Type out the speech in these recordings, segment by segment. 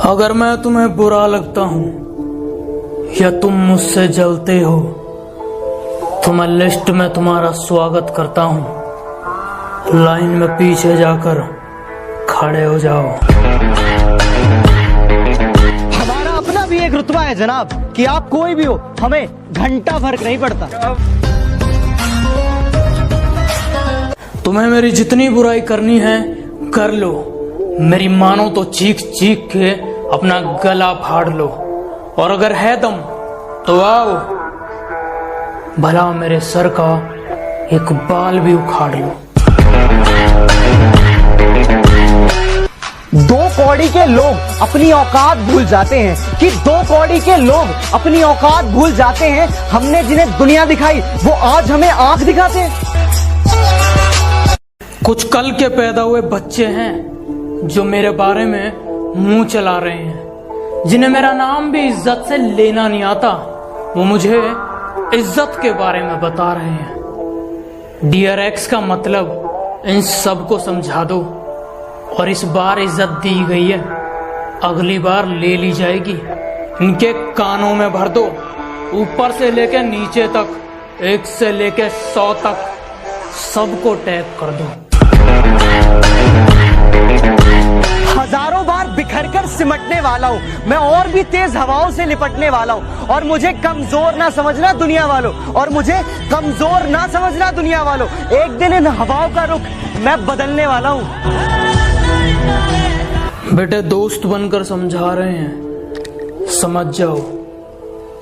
अगर मैं तुम्हें बुरा लगता हूं या तुम मुझसे जलते हो तो मैं लिस्ट में तुम्हारा स्वागत करता हूं। लाइन में पीछे जाकर खड़े हो जाओ। हमारा अपना भी एक रुतबा है जनाब कि आप कोई भी हो, हमें घंटा फर्क नहीं पड़ता। तुम्हें मेरी जितनी बुराई करनी है कर लो, मेरी मानो तो चीख चीख के अपना गला फाड़ लो, और अगर है दम तो आओ, भला मेरे सर का एक बाल भी उखाड़ लो। दो कौड़ी के लोग अपनी औकात भूल जाते हैं कि दो कौड़ी के लोग अपनी औकात भूल जाते हैं। हमने जिन्हें दुनिया दिखाई वो आज हमें आंख दिखाते हैं। कुछ कल के पैदा हुए बच्चे हैं जो मेरे बारे में मुंह चला रहे हैं, जिन्हें मेरा नाम भी इज्जत से लेना नहीं आता। वो मुझे इज्जत के बारे में बता रहे हैं। डियर एक्स का मतलब इन सबको समझा दो, और इस बार इज्जत दी गई है, अगली बार ले ली जाएगी। इनके कानों में भर दो, ऊपर से लेकर नीचे तक, 1 से लेकर 100 तक सबको टैग कर दो। हजारों बार बिखर कर सिमटने वाला हूँ मैं, और भी तेज हवाओं से लिपटने वाला हूँ। और मुझे कमजोर ना समझना दुनिया वालों, और मुझे कमजोर ना समझना दुनिया वालों। एक दिन इन हवाओं का रुख मैं बदलने वाला हूँ। बेटे दोस्त बनकर समझा रहे हैं, समझ जाओ,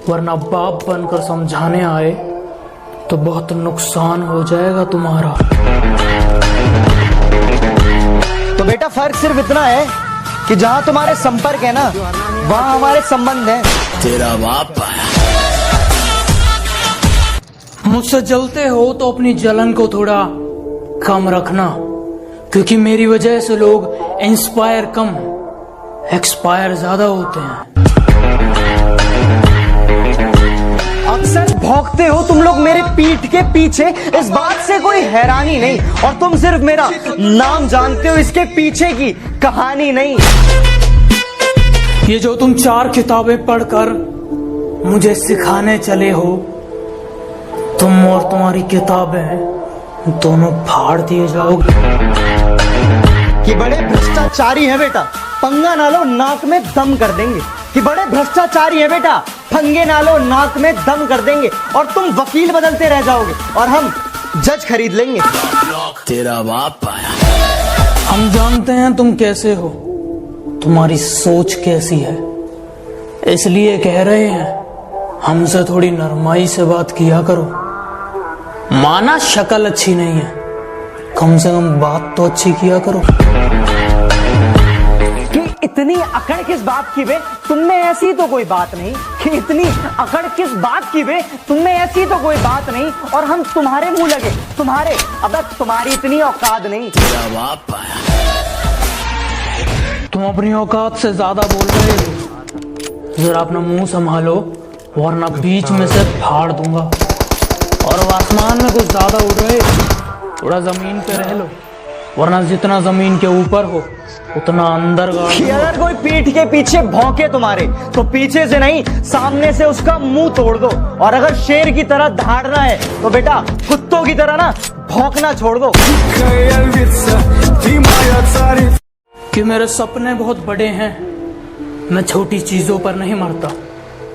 वरना बाप बनकर समझाने आए तो बहुत नुकसान हो जाएगा तुम्हारा। तो बेटा फर्क सिर्फ इतना है कि जहां तुम्हारे संपर्क है ना, वहां हमारे संबंध है। तेरा बाप आया। मुझसे जलते हो तो अपनी जलन को थोड़ा कम रखना, क्योंकि मेरी वजह से लोग इंस्पायर कम एक्सपायर ज्यादा होते हैं। अक्सर भौंकते हो तुम लोग मेरे पीठ के पीछे, इस बात से कोई हैरानी नहीं, और तुम सिर्फ मेरा नाम जानते हो, इसके पीछे की कहानी नहीं। ये जो तुम 4 किताबें पढ़कर मुझे सिखाने चले हो, तुम और तुम्हारी किताबें दोनों फाड़ दिए जाओगे। कि बड़े भ्रष्टाचारी है बेटा, पंगा ना लो नाक में दम कर देंगे। कि बड़े भ्रष्टाचारी है बेटा, पंगे ना लो नाक में दम कर देंगे। और तुम वकील बदलते रह जाओगे और हम जज खरीद लेंगे। तेरा बाप आया। हम जानते हैं तुम कैसे हो, तुम्हारी सोच कैसी है, इसलिए कह रहे हैं हमसे थोड़ी नरमाई से बात किया करो। माना शक्ल अच्छी नहीं है, कम से कम बात तो अच्छी किया करो। कि इतनी अकड़ किस बात की बे, तुम में ऐसी तो कोई बात नहीं। कि इतनी अकड़ किस बात की बे, तुम में ऐसी तो कोई बात नहीं। और हम तुम्हारे मुंह लगे, तुम्हारे, अब तुम्हारी इतनी औकात नहीं। तेरा बाप आया। तुम अपनी औकात से ज्यादा बोल रहे हो, जरा अपना मुंह संभालो, वरना बीच में से फाड़ दूंगा। और आसमान में कुछ ज्यादा उड़ रहे, थोड़ा जमीन पे रह लो, वरना जितना जमीन के ऊपर हो उतना अंदर गाड़। अगर कोई पीठ के पीछे भौंके तुम्हारे, तो पीछे से नहीं सामने से उसका मुंह तोड़ दो। और अगर शेर की तरह दहाड़ना है तो बेटा कुत्तों की तरह ना भौंकना छोड़ दो। कि मेरे सपने बहुत बड़े हैं, मैं छोटी चीजों पर नहीं मरता।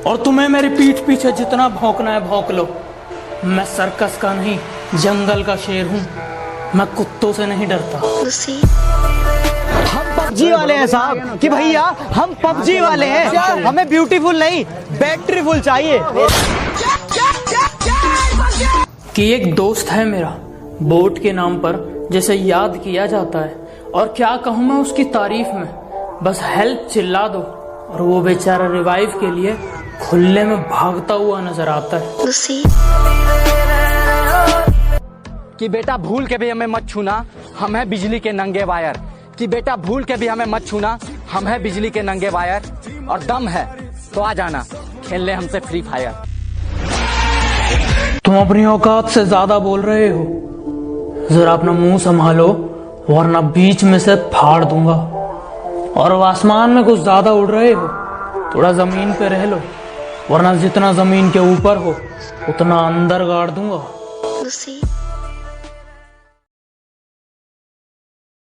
और तुम्हें मेरी पीठ पीछे जितना भौंकना है भौंक लो। मैं सर्कस का नहीं, जंगल का शेर हूँ, मैं कुत्तों से नहीं डरता। हम पबजी वाले हैं साहब, कि भैया हम पबजी वाले हैं, हमें ब्यूटीफुल नहीं बैटरीफुल चाहिए। कि एक दोस्त है मेरा बोट के नाम पर, जिसे याद किया जाता है, और क्या कहूँ मैं उसकी तारीफ में, बस हेल्प चिल्ला दो और वो बेचारा रिवाइव के लिए खुले में भागता हुआ नजर आता है। कि बेटा भूल के भी हमें मत छूना, हम है बिजली के नंगे वायर। कि बेटा भूल के भी हमें मत छूना, हम है बिजली के नंगे वायर। और दम है तो आ जाना, खेल ले हमसे फ्री फायर। तुम अपनी औकात से ज्यादा बोल रहे हो, जरा अपना मुंह संभालो, वरना बीच में से फाड़ दूंगा। और अब आसमान में कुछ ज्यादा उड़ रहे हो, थोड़ा जमीन पे रह लो, वरना जितना जमीन के ऊपर हो उतना अंदर गाड़ दूंगा। Lucy.